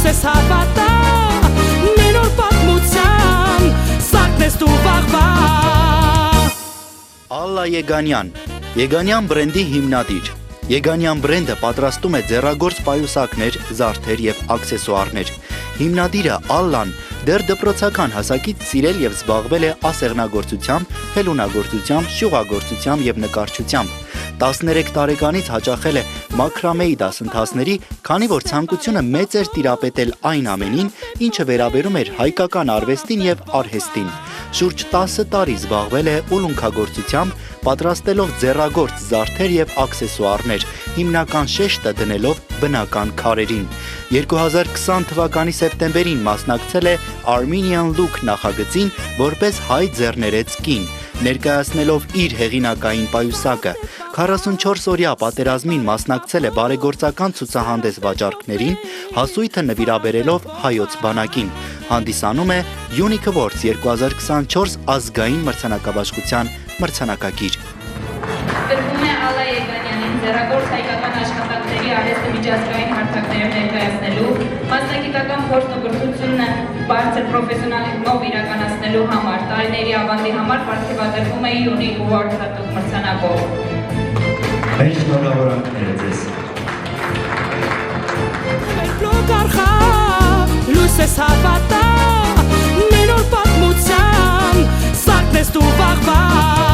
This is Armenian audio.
ես հավատա մի նոր պատմության սարքն ես դու վաղվա Ալլա Եգանյան, Եգանյան բրենդի հիմնադիր Եգանյան բրենդը պատրաստում է ձեռագործ պայուսակներ, զարդեր և աքսեսուարներ Հիմնադիրը Ալլան դեռ դպրոցական հասակից սիրել և զբաղվել է ասեղնագործությամբ, հելունագործությամբ, շյուղագործությամբ և նկարչությամբ 13 տարեկանից հաճախել է մաքրամեի դասընթացների, քանի որ ցանկությունը մեծ էր տիրապետել այն ամենին, ինչը վերաբերում էր հայկական արվեստին և արհեստին Շուրջ 10 տարի զբաղվել է ուլունքագործությամբ, պատրաստելով ձեռագործ զարդեր և աքսեսուարներ, հիմնական շեշտը դնելով բնական քարերին 2020 թվականի սեպտեմբերին մասնակցել է Armenian Look նախագծին, որպես հայ ձեռներեց կին, ներկայացնելով իր հեղինակային պայուսակը 44-օրյա պատերազմին մասնակցել է բարեգործական ցուցահանդես վաճառքներին, հասույթը նվիրաբերելով հայոց բանակին Հանդիսանում է Unique Awards 2024 ազգային մրցանակաբաշխության մրցանակագիր Տրվում է Ալլա Եգանյանին ձեռագործ հայկական աշխատանքների արհեստի միջազգային հարթակներով ներկայացնելու, մասնագիտական փորձն ու կրթությունը բարձր պրոֆեսիոնալիզմով իրականացնելու համար, տարիների ավանդի համար պարգևատրվում է Unique Award հատուկ մրցանակով։ Մեր շնորհավորանքները ձեզ։ Բլոկ արխավ, լույս ես հավատա մի նոր պատմության սարքն ես դու վաղվա